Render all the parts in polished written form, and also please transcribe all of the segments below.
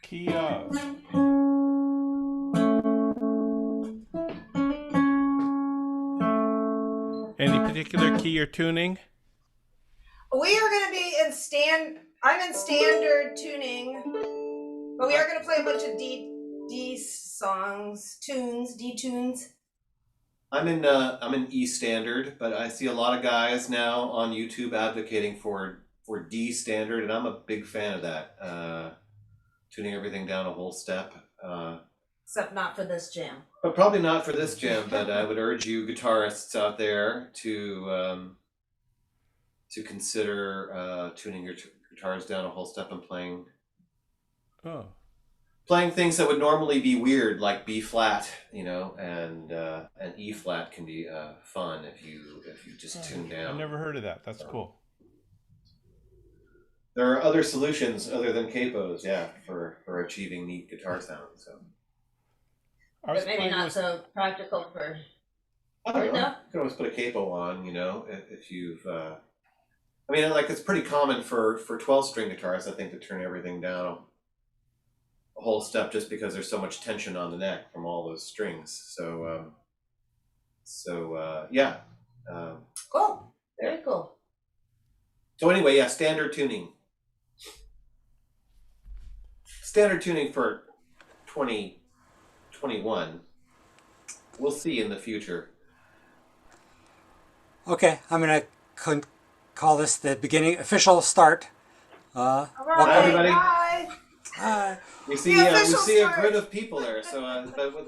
Key of. Any particular key you're tuning? We are going to be I'm in standard tuning, but we are going to play a bunch of D songs, D tunes. I'm in E standard, but I see a lot of guys now on YouTube advocating for D standard, and I'm a big fan of that. Tuning everything down a whole step. Except not for this jam. But probably not for this jam. But I would urge you guitarists out there to consider tuning your guitars down a whole step and playing things that would normally be weird, like B flat, and E flat can be fun if you just tune down. I've never heard of that. That's cool. There are other solutions other than capos, for achieving neat guitar sounds. So. But maybe not so practical for. I don't know. You can always put a capo on, if you've. It's pretty common for 12-string guitars, I think, to turn everything down a whole step just because there's so much tension on the neck from all those strings. So, Cool. Very cool. So anyway, standard tuning. Standard tuning for 2021. We'll see in the future. Okay, I'm going to call this the official start. All right, welcome everybody. Bye. We see a grid of people there. So,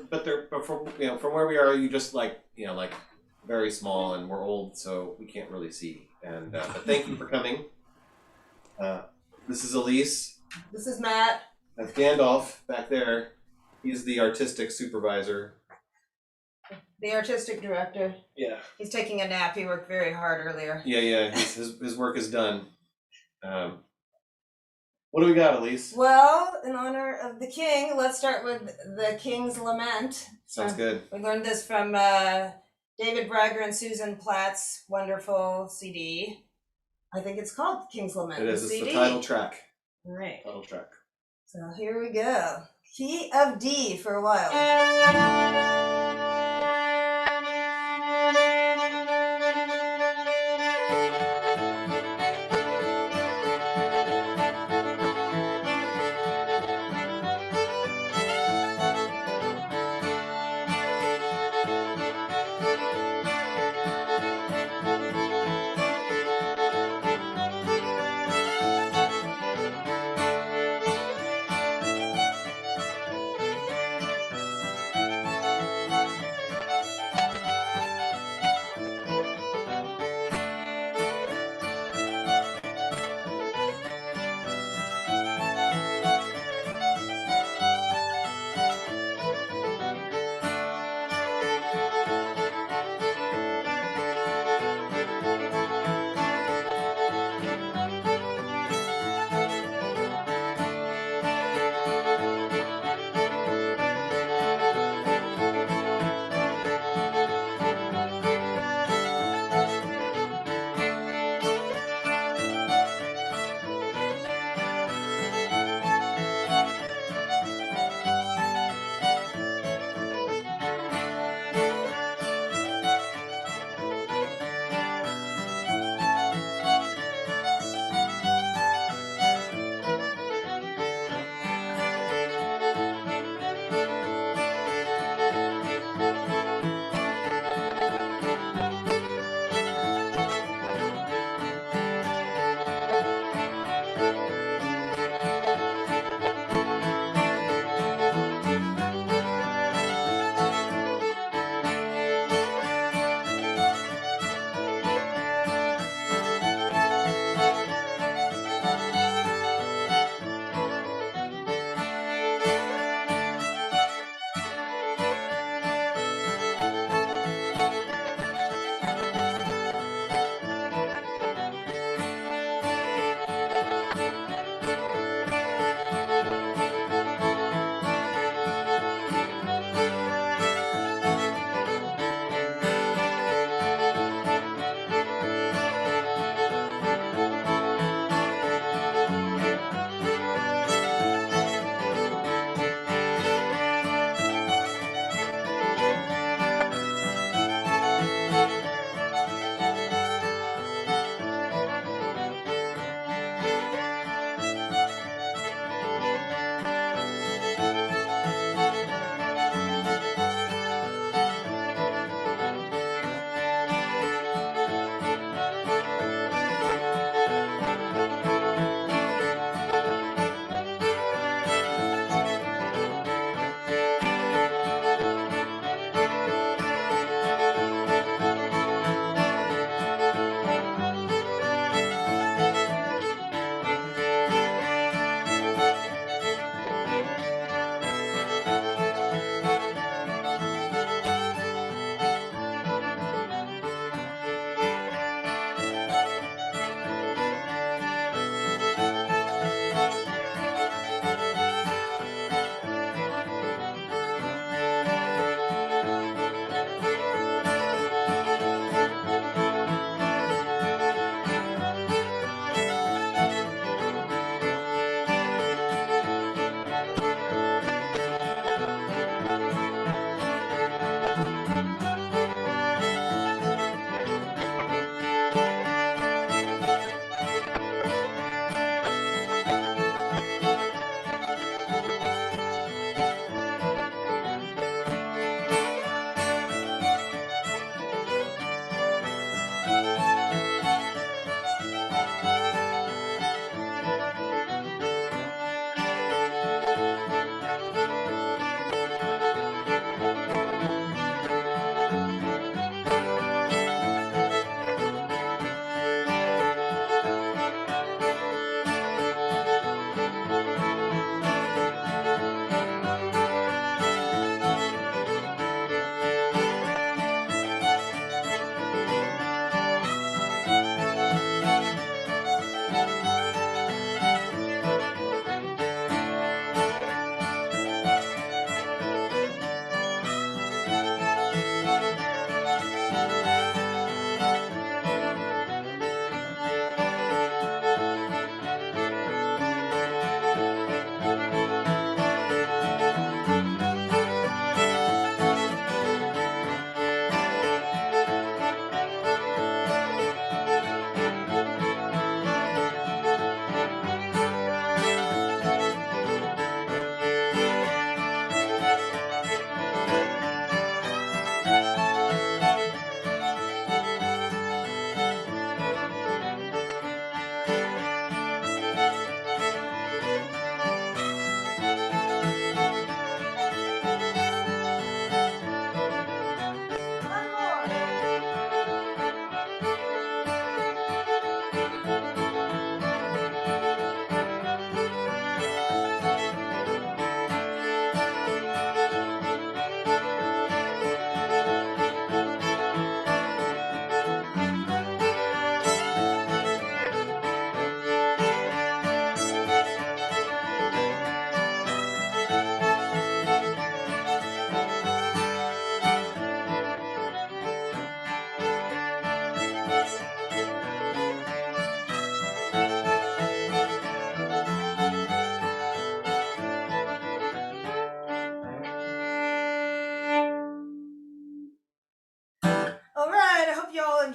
but from where we are, you just very small, and we're old, so we can't really see. And but thank you for coming. This is Elise. This is Matt. That's Gandalf back there. He's the artistic supervisor. The artistic director. Yeah. He's taking a nap. He worked very hard earlier. Yeah. His work is done. What do we got, Elise? Well, in honor of the king, let's start with the King's Lament. Sounds good. We learned this from David Bragger and Susan Platt's wonderful CD. I think it's called King's Lament. It is. It's the title track. All right. Title track. So here we go. Key of D for a while.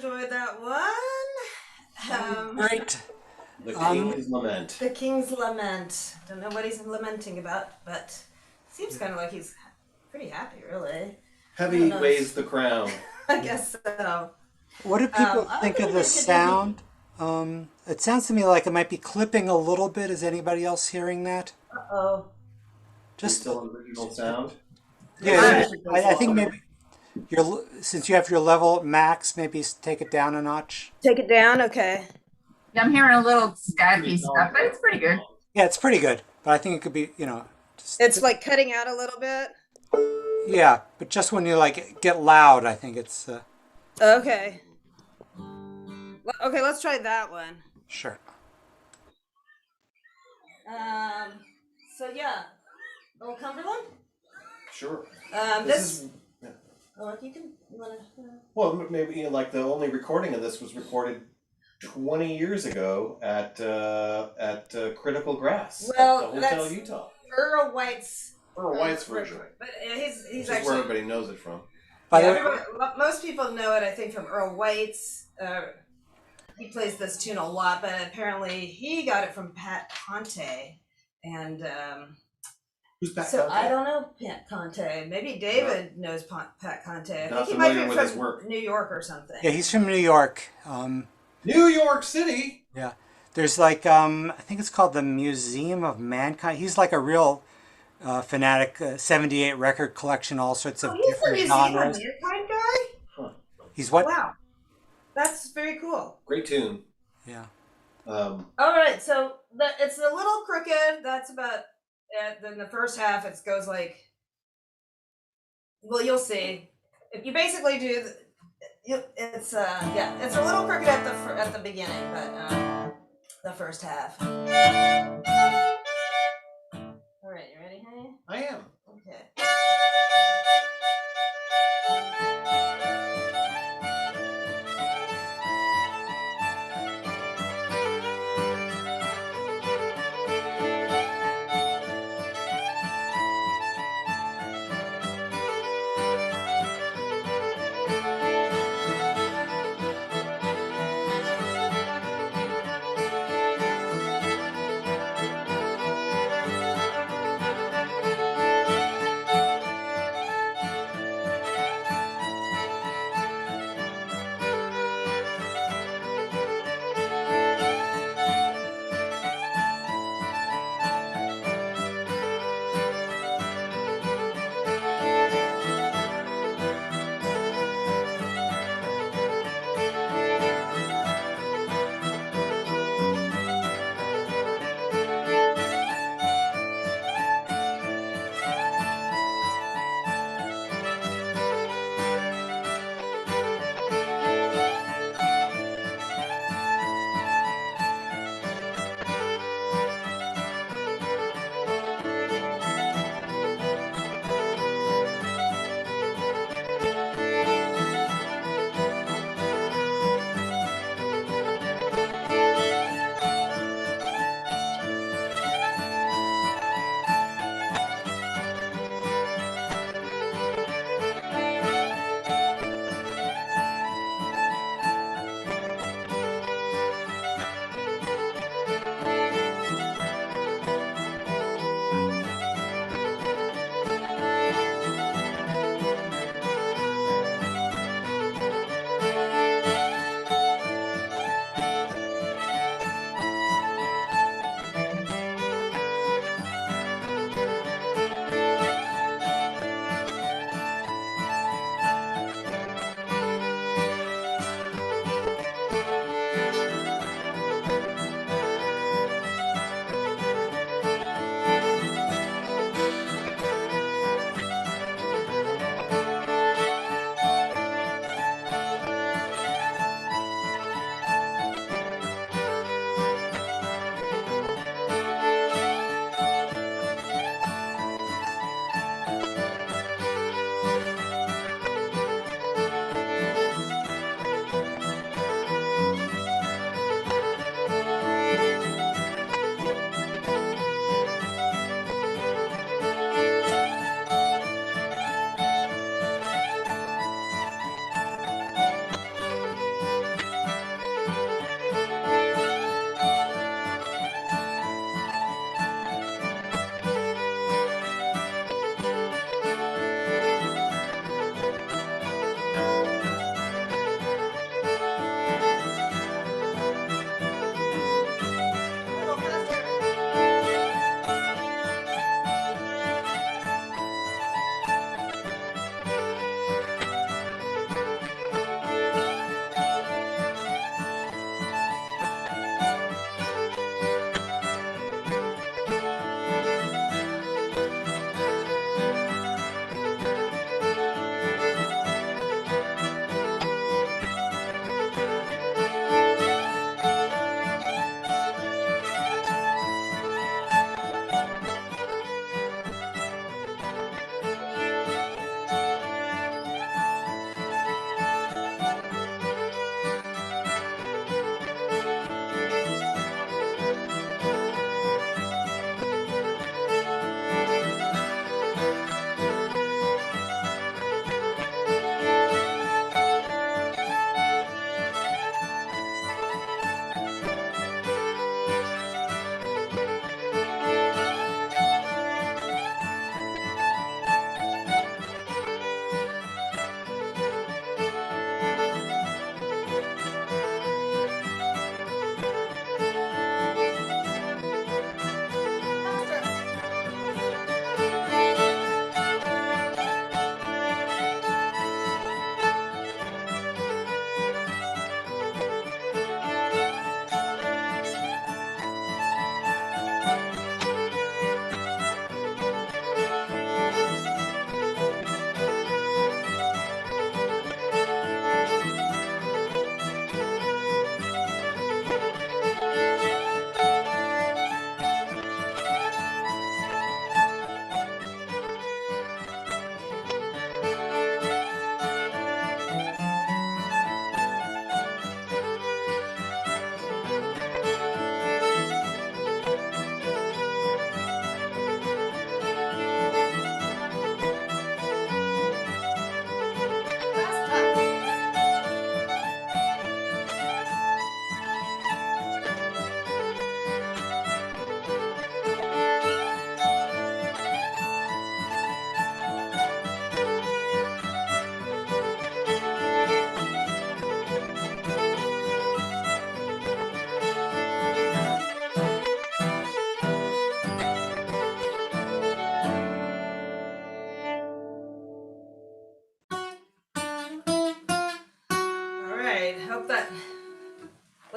enjoyed that one. Great. The King's Lament. The King's Lament. Don't know what he's lamenting about, but seems kind of like he's pretty happy, really. Heavy weighs the crown. I guess so. What do people think of the sound? It sounds to me like it might be clipping a little bit. Is anybody else hearing that? Uh-oh. Just still original sound. Yeah, I think maybe since you have your level at max, maybe take it down a notch. Take it down, okay. Yeah, I'm hearing a little scatty stuff, but it's pretty good. Yeah, it's pretty good, but I think it could be, It's like cutting out a little bit. Yeah, but just when you like get loud, I think it's Okay. Okay, let's try that one. sure. So yeah, Old Cumberland. Sure. This. Yeah. Oh, you wanna? Well, maybe like the only recording of this was recorded 20 years ago at Critical Grass Well, at the Hotel that's Utah. Earl White's version. But he's Which is actually where everybody knows it from. By yeah, the way, most people know it, I think, from Earl White's. He plays this tune a lot, but apparently he got it from Pat Conte, and Who's Pat so Conte? I don't know Pat Conte. Maybe David knows Pat Conte. I Not think he might familiar be with his from work. New York or something. yeah, he's from New York. New York City. Yeah, there's like I think it's called the Museum of Mankind. He's like a real fanatic. 78 record collection, all sorts of He's the different Museum of genres. Mankind guy. Huh. He's what? Wow, that's very cool. Great tune. Yeah. All right, so it's a little crooked. That's about it. Then the first half, it goes like, well, you'll see. If you basically do, it's it's a little crooked at the beginning, but the first half. All right, you ready, honey? I am. Okay.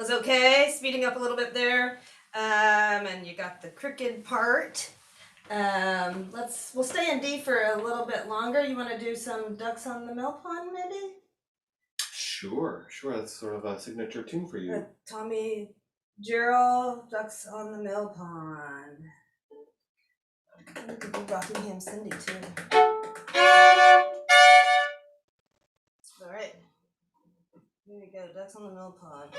was okay. Speeding up a little bit there. And you got the crooked part. We'll stay in D for a little bit longer. You want to do some ducks on the mill pond, maybe? Sure. That's sort of a signature tune for you. Tommy Gerald, ducks on the mill pond. We could do Rockingham Cindy too. All right. Here we go, ducks on the mill pond.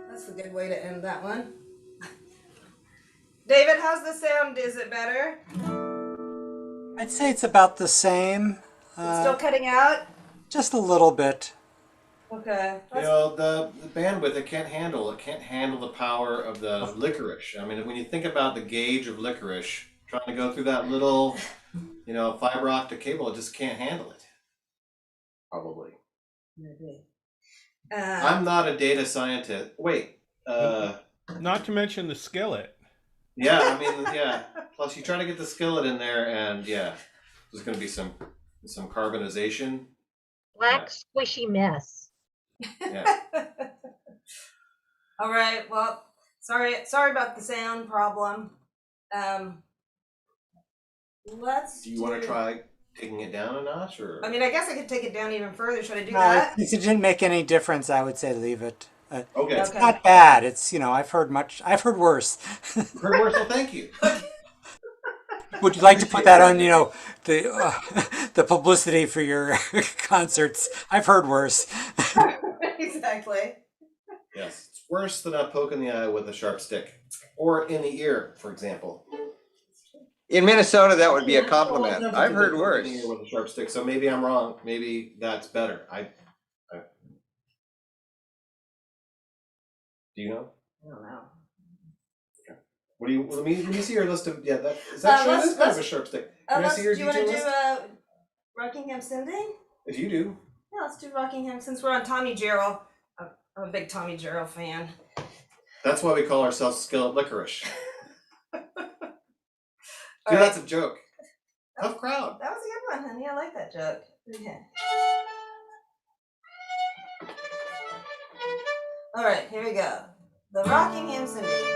That's a good way to end that one. David, how's the sound? Is it better? I'd say it's about the same. It's still cutting out? Just a little bit. Okay. You know, the bandwidth it can't handle the power of the licorice. I mean, when you think about the gauge of licorice, trying to go through that little, fiber optic cable, it just can't handle it. Probably. Maybe. I'm not a data scientist. Wait. Not to mention the skillet. Yeah, I mean, yeah. Plus, you try to get the skillet in there, and yeah, there's going to be some carbonization. Black squishy mess. Yeah. All right. Well, sorry about the sound problem. Let's. Do you want to try taking it down a notch, or? I mean, I guess I could take it down even further. Should I do No, that? if it didn't make any difference, I would say leave it. Okay. It's not bad. It's, I've heard worse. Heard worse, well, thank you. Would you like to put that on, the publicity for your concerts? I've heard worse. Exactly. Yes, it's worse than a poke in the eye with a sharp stick, or in the ear, for example. In Minnesota, that would be a compliment. I've heard worse. In the ear with a sharp stick, so maybe I'm wrong. Maybe that's better. Do you know? I don't know. What do you? Let me see your list of. Yeah, that is that true? This kind of a sharp stick. Can I see your do you want to detail do list? Rockingham sending? If you do. Yeah, let's do Rockingham since we're on Tommy Jarrell. I'm a big Tommy Jarrell fan. That's why we call ourselves Skillet Licorice. All Dude, right. that's a joke. Tough crowd. That was a good one, honey. I like that joke. Okay. All right, here we go. The Rockingham Symphony.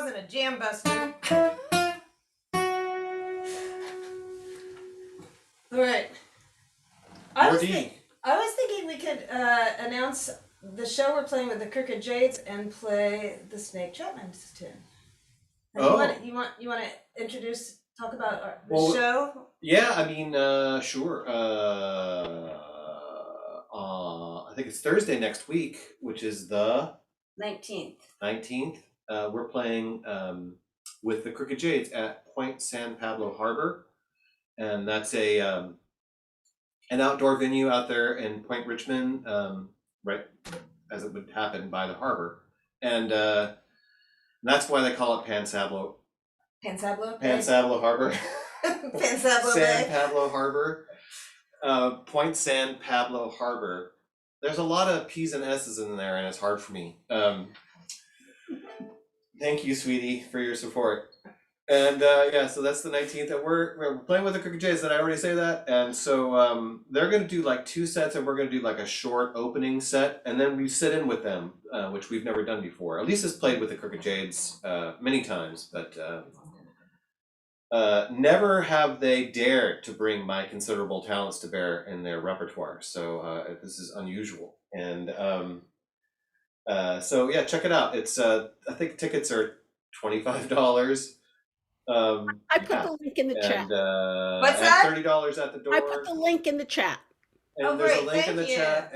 wasn't a jam buster. All right. I was thinking we could announce the show we're playing with the Crooked Jades and play the Snake Chapman's tune. You want to introduce, talk about the show? Yeah, I mean, sure. I think it's Thursday next week, which is the 19th. We're playing with the Crooked Jades at Point San Pablo Harbor, and that's an outdoor venue out there in Point Richmond, right as it would happen by the harbor, and that's why they call it Pansablo Harbor. Pansablo San Bay. Pablo Harbor. Point San Pablo Harbor. There's a lot of P's and S's in there, and it's hard for me. Thank you, sweetie, for your support. And so that's the 19th, and we're playing with the Crooked Jades. Did I already say that? And so they're going to do like 2 sets, and we're going to do like a short opening set, and then we sit in with them, which we've never done before. Elisa's played with the Crooked Jades many times, but never have they dared to bring my considerable talents to bear in their repertoire. So this is unusual, and so yeah, check it out. It's I think tickets are $25. I put the link in the chat. What's that? $30 at the door. I put the link in the chat. And there's great. a link Thank in the you. chat,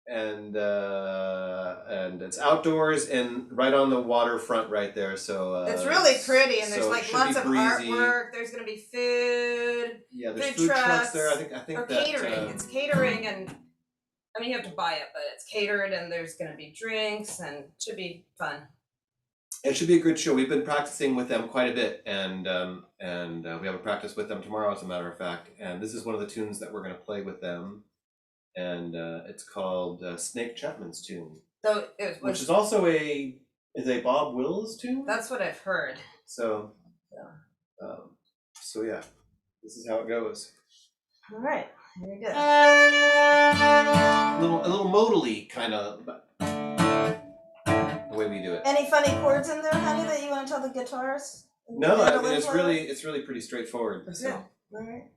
and it's outdoors and right on the waterfront right there. So It's really pretty, and there's so it like should lots be of breezy. artwork. There's gonna be food. Yeah, there's food food trucks trucks, there. I think or that catering. It's catering, and I mean you have to buy it, but it's catered, and there's gonna be drinks, and it should be fun. it should be a good show. We've been practicing with them quite a bit, and we have a practice with them tomorrow, as a matter of fact. And this is one of the tunes that we're going to play with them, and it's called Snake Chapman's tune, So it which was. is also a Bob Wills tune. That's what I've heard. So yeah, this is how it goes. All right, very good. A little modally kind of the way we do it. Any funny chords in there, honey, that you want to tell the guitarist? No, I mean Mandolin it's players? really pretty straightforward. So. Yeah. All right.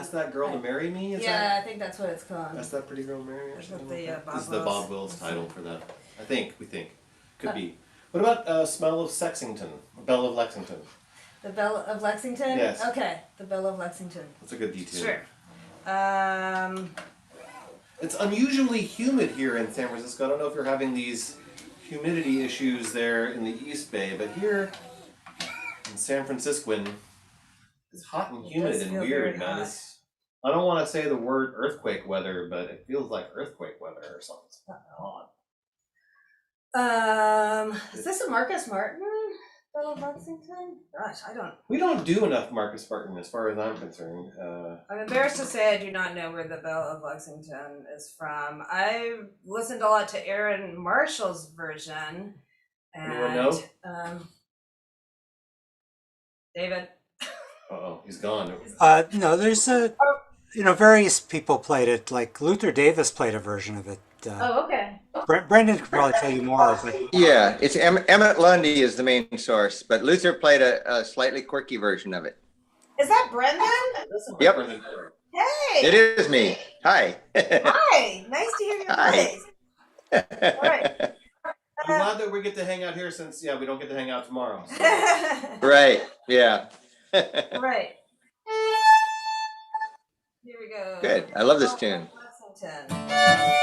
That's that girl to marry me. Is yeah, I think that's what it's called. that's that pretty girl to marry me. Or That's what something the, like that? Bob This is the Wills- Bob Wills title for that. I think could be. What about Smell of Sexington? Belle of Lexington. The Belle of Lexington. Yes. Okay, the Belle of Lexington. That's a good detail. Sure. It's unusually humid here in San Francisco. I don't know if you're having these humidity issues there in the East Bay, but here in San Francisco, it's hot and humid does and feel weird, very man. hot. I don't want to say the word earthquake weather, but it feels like earthquake weather or something. Is this a Marcus Martin? Belle of Lexington? Gosh, I don't. We don't do enough Marcus Martin as far as I'm concerned. I'm embarrassed to say I do not know where the Belle of Lexington is from. I've listened a lot to Aaron Marshall's version. And, Anyone know? David. Uh-oh, he's gone. No, there's various people played it. Like Luther Davis played a version of it. Okay. Brendan could probably tell you more. But Yeah, it's Emmett Lundy is the main source, but Luther played a slightly quirky version of it. Is that Brendan? Yep. Hey. It is me. Hi. Hi. Nice to hear your Hi. voice. All right. I'm glad that we get to hang out here since, we don't get to hang out tomorrow. So. Right. Yeah. Right. Here we go. Good. I love this tune. Lexington.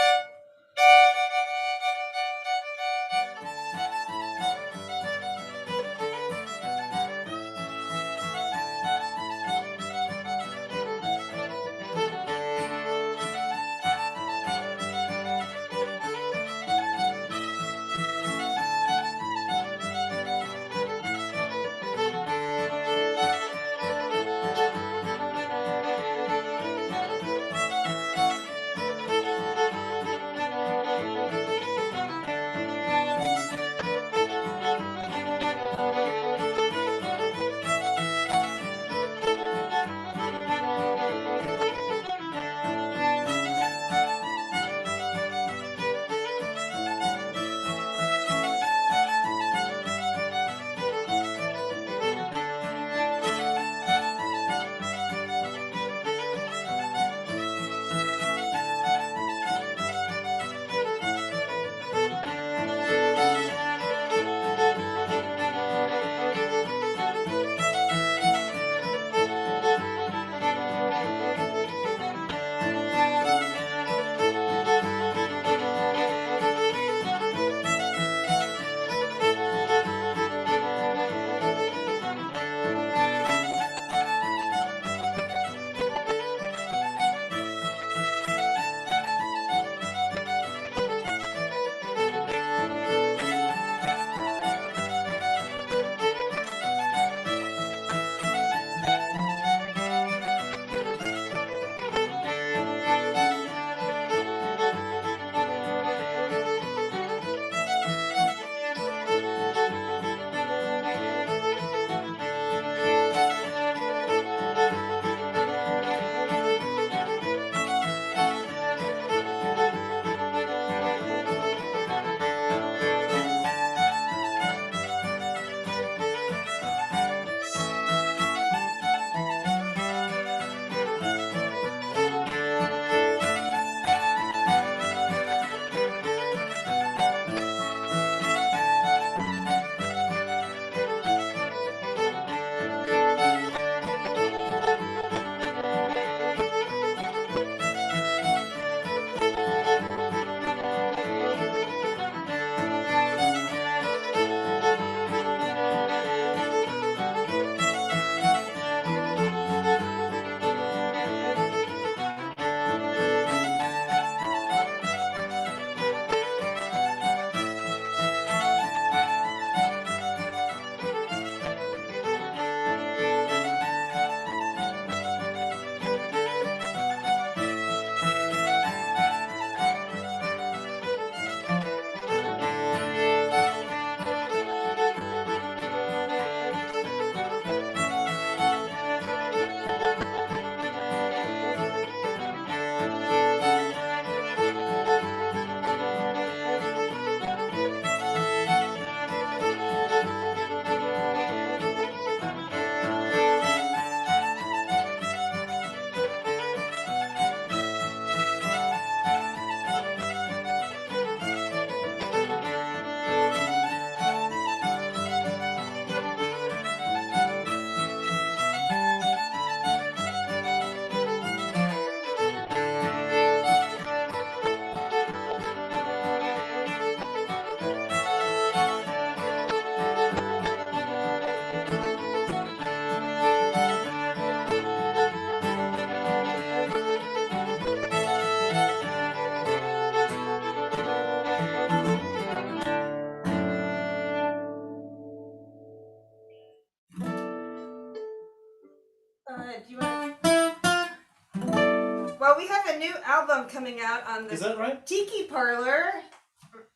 well, we have a new album coming out on Is the that right? Tiki Parlor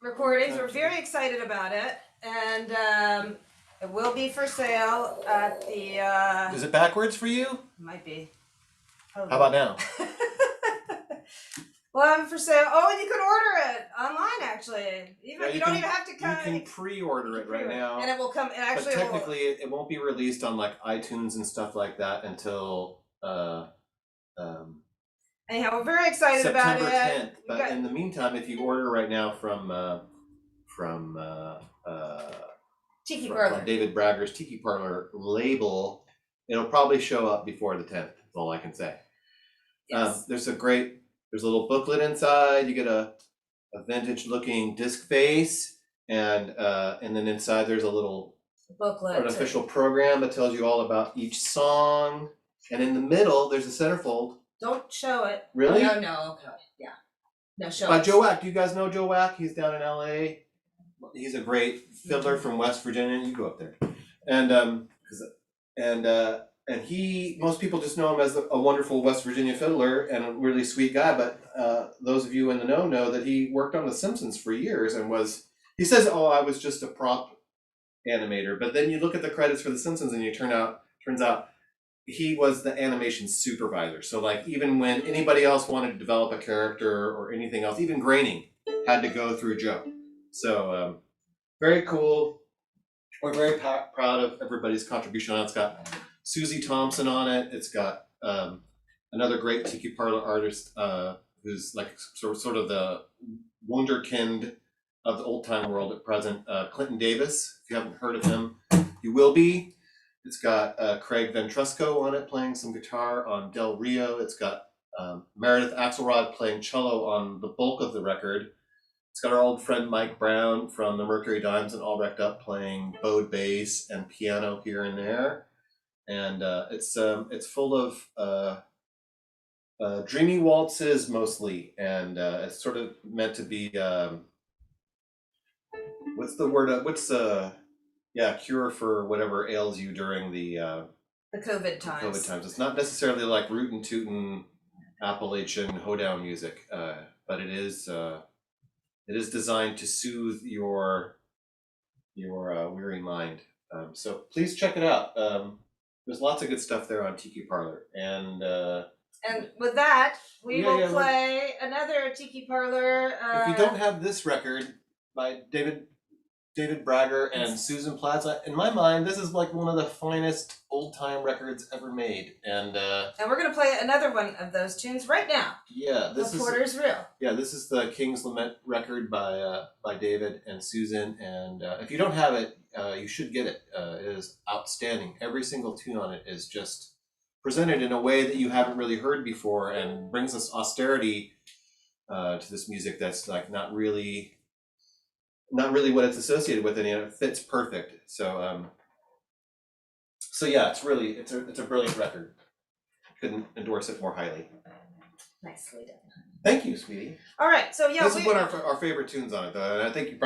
recordings. We're very excited about it, and it will be for sale at the. Is it backwards for you? Might be. How about now? Well, I'm for sale. Oh, and you can order it online. Actually, Yeah, you don't even have to come. You can pre-order it right now. and it will come. And actually, but technically, it won't be released on like iTunes and stuff like that until anyhow, we're very excited September about it. 10th. But in the meantime, if you order right now from Tiki Parlor, from David Bragger's Tiki Parlor label, it'll probably show up before the 10th. That's all I can say. Yes. There's a little booklet inside. You get a vintage looking disc face, and then inside there's a little booklet, an official program that tells you all about each song. And in the middle there's a centerfold. Don't show it. Really? Oh, no. Okay. Yeah. No, show By it. Joe Wack. Do you guys know Joe Wack? He's down in LA. He's a great fiddler from West Virginia. You go up there, and most people just know him as a wonderful West Virginia fiddler and a really sweet guy. But those of you in the know that he worked on The Simpsons for years and he says, "Oh, I was just a prop animator." But then you look at the credits for The Simpsons and turns out he was the animation supervisor. So like even when anybody else wanted to develop a character or anything else, even graining had to go through Joe. So very cool. We're very proud of everybody's contribution on it. It's got Susie Thompson on it. It's got another great Tiki Parlor artist who's like sort of the wunderkind of the old time world at present, Clinton Davis. If you haven't heard of him, you will be. It's got Craig Ventrusco on it playing some guitar on Del Rio. It's got Meredith Axelrod playing cello on the bulk of the record. It's got our old friend Mike Brown from the Mercury Dimes and All Wrecked Up playing bowed bass and piano here and there. And it's full of dreamy waltzes mostly, and it's sort of meant to be cure for whatever ails you during the COVID times. COVID times. It's not necessarily like rootin' tootin' Appalachian hoedown music, but it is designed to soothe your weary mind. So please check it out. There's lots of good stuff there on Tiki Parlor, and with that, we will yeah, play another Tiki Parlor. If you don't have this record by David Bragger and Susan Plaza, in my mind, this is like one of the finest old time records ever made, and we're gonna play another one of those tunes right now. Yeah, The Porter's Real. Yeah, this is the King's Lament record by David and Susan, and if you don't have it, you should get it. It is outstanding. Every single tune on it is just presented in a way that you haven't really heard before, and brings us austerity to this music that's like not really what it's associated with, and it fits perfect. So yeah, it's a brilliant record. Couldn't endorse it more highly. Nicely done. Thank you, sweetie. All right, so yeah, this is one of our favorite tunes on it, though, and I think if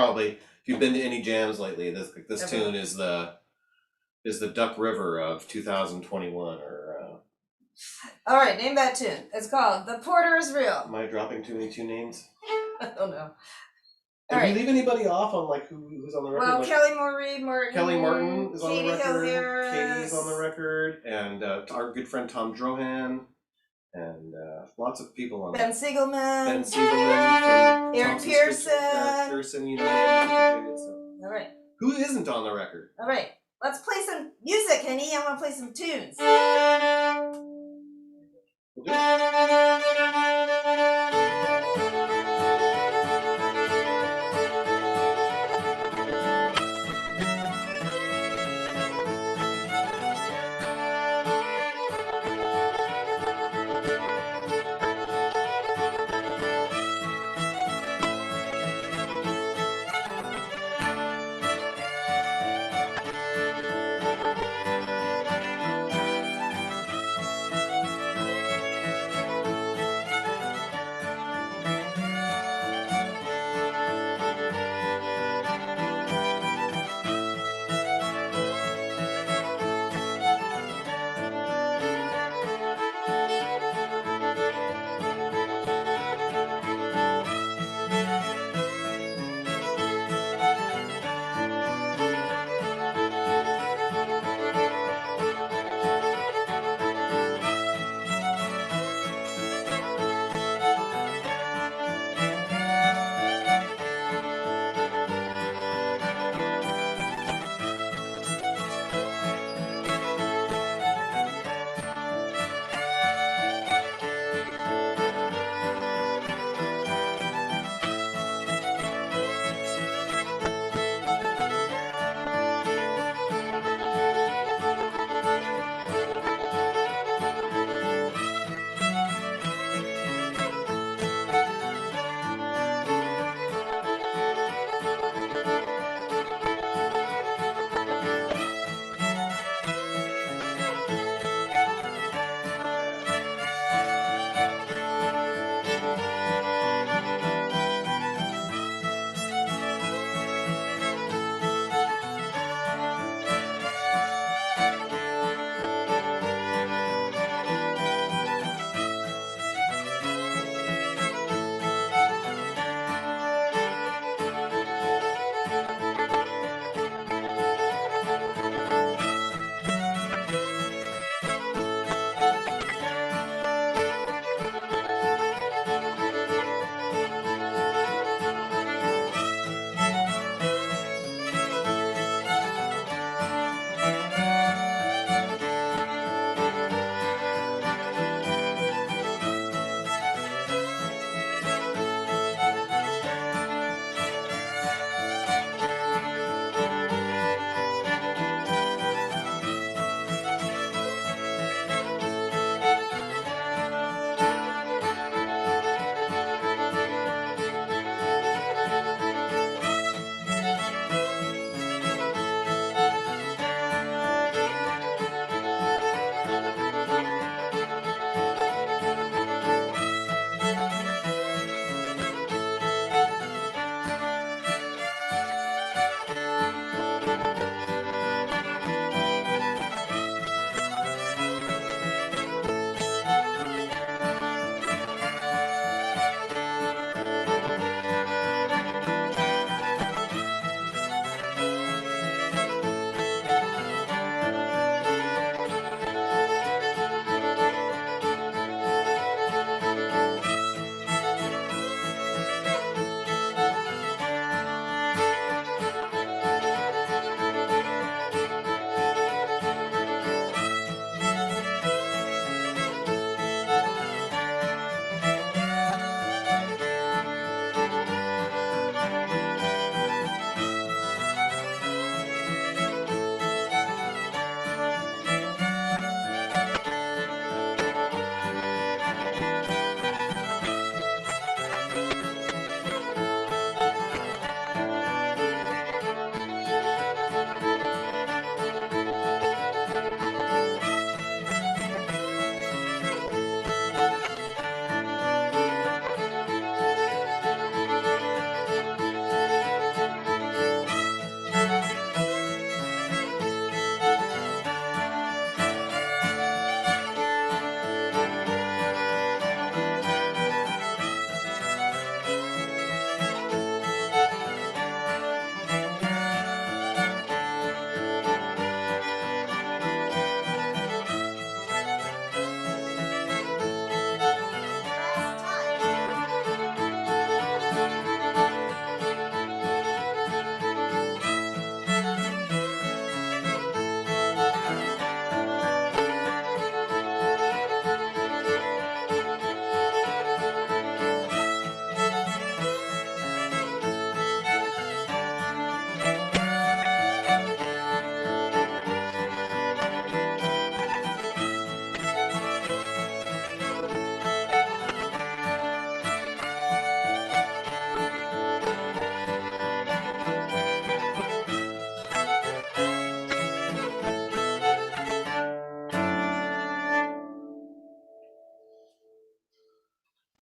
you've been to any jams lately, this tune is the Duck River of 2021, or. All right, name that tune. It's called "The Porter's Real." Am I dropping too many tune-names? I don't know. Did we leave anybody off on like who's on the record? Well, like, Kelly Martin is on the record. Hill Katie's on the record, and our good friend Tom Drohan, and lots of people on Ben there. Siegelman. Ben Siegelman. Aaron Pearson. Aaron Pearson, you know. All right. Who isn't on the record? All right. Let's play some music, honey. I want to play some tunes. We'll do it.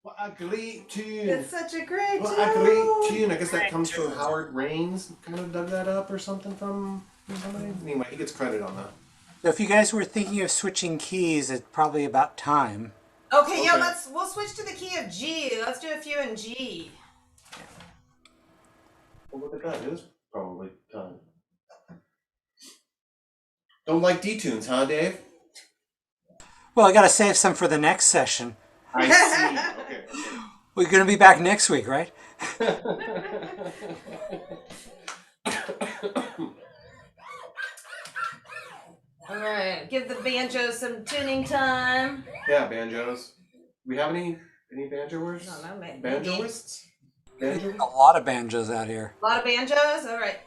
What a great tune. It's such a great What tune. a great tune. I guess that comes from Howard Raines. Kind of dug that up or something from somebody. Anyway, he gets credit on that. So if you guys were thinking of switching keys, it's probably about time. Okay, yeah, Okay. we'll switch to the key of G. Let's do a few in G. Well, look at that. It is probably time. Don't like D tunes, huh, Dave? Well, I got to save some for the next session. I see. Okay. We're going to be back next week, right? All right, give the banjo some tuning time. Yeah, banjos. We have any banjoers? I don't know, maybe. Banjoists? Banjo? A lot of banjos out here. A lot of banjos? All right.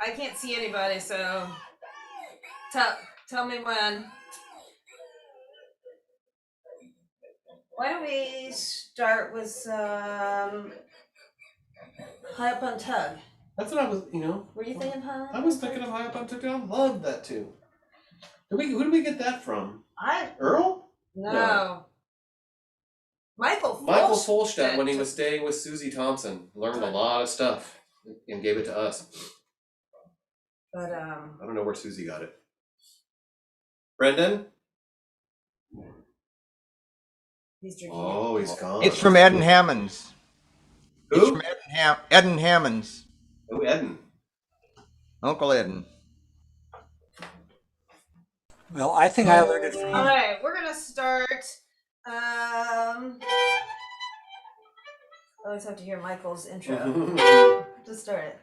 I can't see anybody, so tell me when. Why don't we start with some High Up on Tug? That's what I was, Were you thinking High Up? I was thinking of High Up on Tug. I love that too. Who did we get that from? Earl? No. Michael Folstedt, when he was staying with Susie Thompson, learned a lot of stuff and gave it to us. But I don't know where Susie got it. Brendan? he's drinking. Oh, he's gone. It's from Ed and Hammonds. It's Who? from Ed and Hammonds. Oh, Eden. Uncle Eden. Well, I think I learned it from All you. right, we're gonna start. I always have to hear Michael's intro to start it.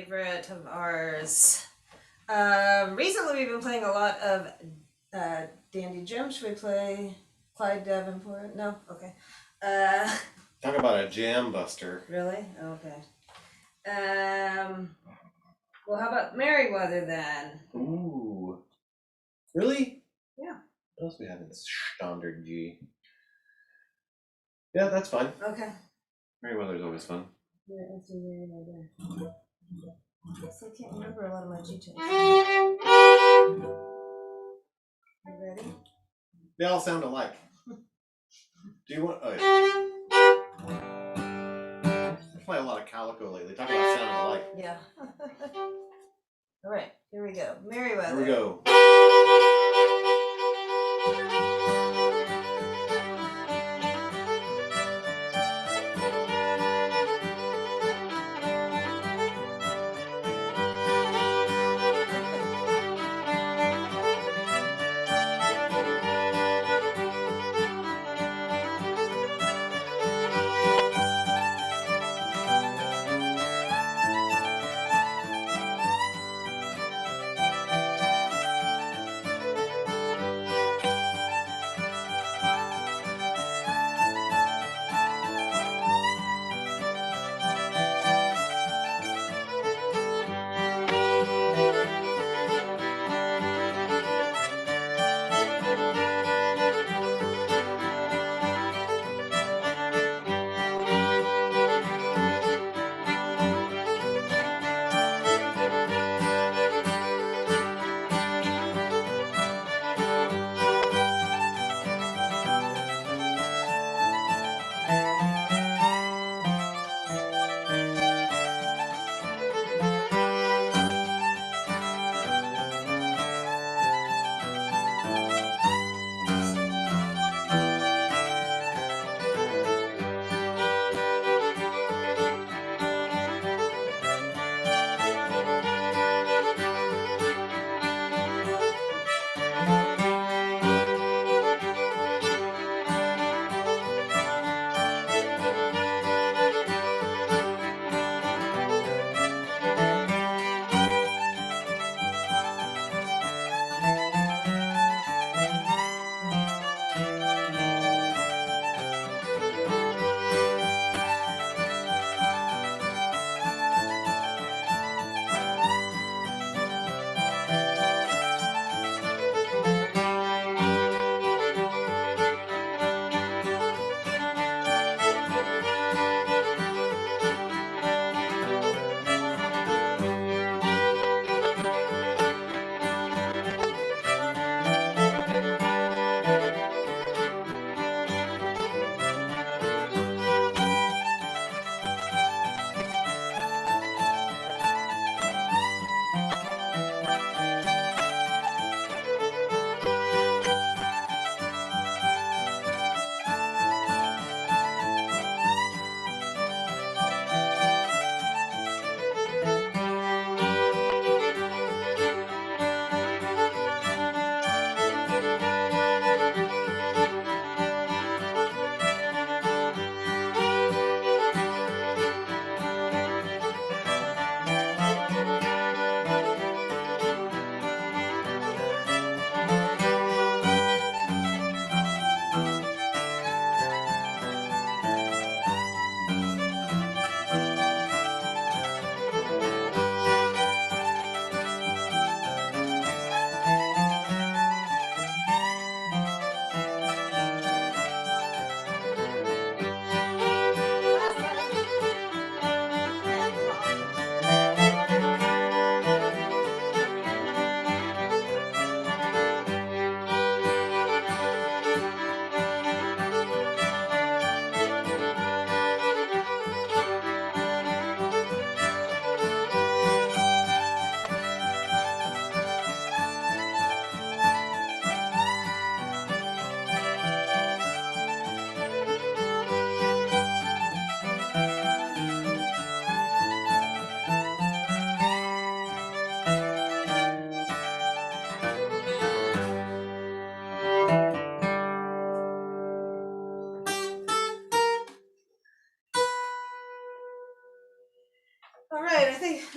favorite of ours. Recently we've been playing a lot of Dandy Jim. Should we play Clyde Davenport? No? Okay. Talk about a jam buster. Really? Okay. Well, how about Merryweather then? Ooh. Really? Yeah. What else we have in Standard G? Yeah, that's fine. Okay. Merryweather's always fun. Yeah, let's do Merryweather. Guess I can't remember a lot of my details. You ready? They all sound alike. Do you want? Oh, yeah. I play a lot of Calico lately. Talk about sounding alike. Yeah. All right, here we go. Merryweather. Here we go.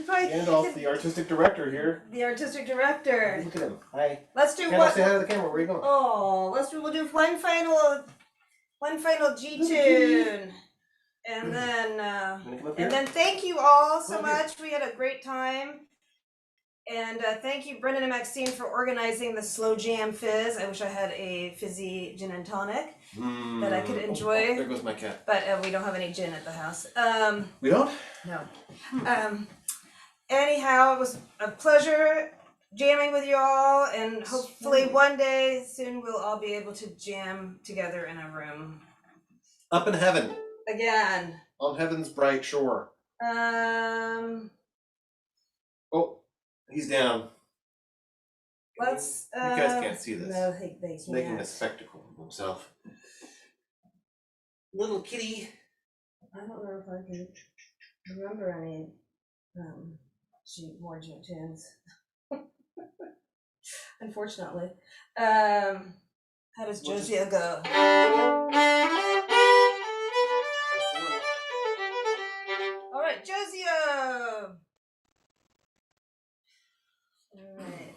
Gandalf, the artistic director here. The artistic director. Look at him. Hi. Let's do Gandalf, what? say hi to the camera. Where are you going? Oh, we'll do one final G tune, and then thank you all so much. We had a great time, and thank you, Brendan and Maxine, for organizing the Slow Jam Fizz. I wish I had a fizzy gin and tonic that I could enjoy. Oh, there goes my cat. But we don't have any gin at the house. We don't? No. Anyhow, it was a pleasure jamming with you all, and hopefully one day soon we'll all be able to jam together in a room. Up in heaven. Again. On heaven's bright shore. Oh, he's down. Let's. You guys can't see this. No, they can't. He's making a spectacle of himself. Little kitty. I don't know if I can remember any more jam tunes. Unfortunately. How does Josia go? All right, Josia. All right.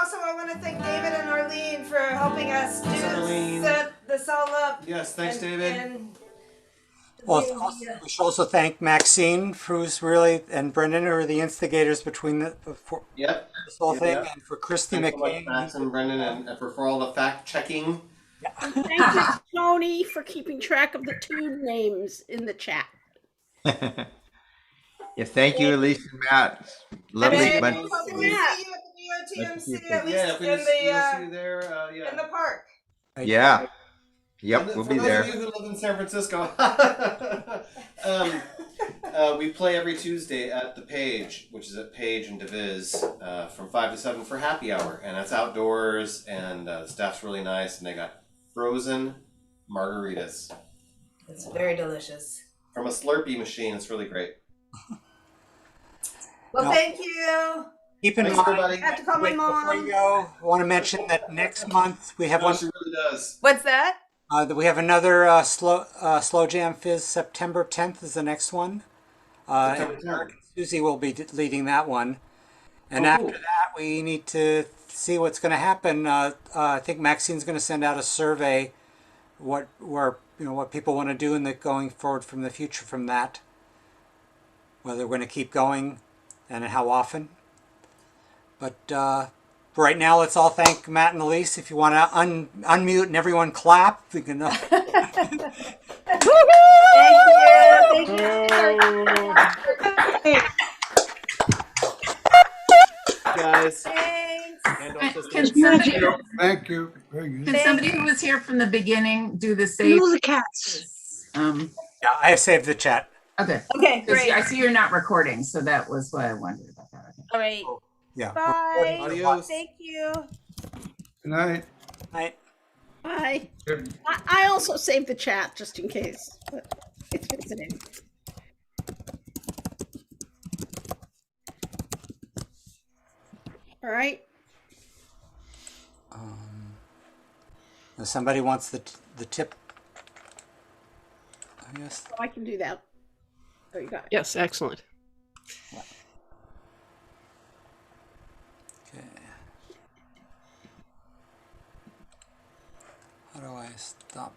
also I want to thank David and Arlene for helping us Arlene. set this all up. Yes, thanks, David. Well, we should also thank Maxine, who's really, and Brendan, who are the instigators between for Yep. this whole thing, Yep. and for Christy Thanks so much, McCain. Max and Brendan, and for all the fact checking. And thank you, Tony, for keeping track of the tune names in the chat. Yeah, thank you, Elise and Matt. Lovely Maybe bunch. we'll see you at the OTMC at least Yeah, if we in just see the you there, yeah. in the park. Yeah. Yep, And we'll for be those there. of you who live in San Francisco, we play every Tuesday at the Page, which is at Page and DeViz, from 5 to 7 for happy hour, and that's outdoors, and the staff's really nice, and they got frozen margaritas It's very delicious. from a Slurpee machine. It's really great. Well, No. thank you. Keep in Thanks, mind, everybody. I have to call my wait, before you mom. go, I want to mention that next month we have No, one. she really does. What's that? That we have another slow jam fizz. September 10th is the next one. September And 10th. Susie will be leading that one. And Oh, after cool. that, we need to see what's going to happen. I think Maxine's going to send out a survey, what people want to do in the going forward from the future from that. Whether we're going to keep going, and how often. But right now, let's all thank Matt and Elise. If you want to unmute and everyone clap, we can. Thank you. Guys. Thanks. Can somebody, Thank you. Very good. can somebody who was here from the beginning do the save? the cats. Yeah, I have saved the chat. Okay. Okay, 'Cause great. I see you're not recording, so that was what I wondered about that. Okay. All right. Yeah. Bye. Adios. Thank you. Good night. Right. Bye. I also saved the chat just in case. But it's visiting. All right. If somebody wants the tip. I guess. I can do that. There you go. Yes, excellent. Okay. How do I stop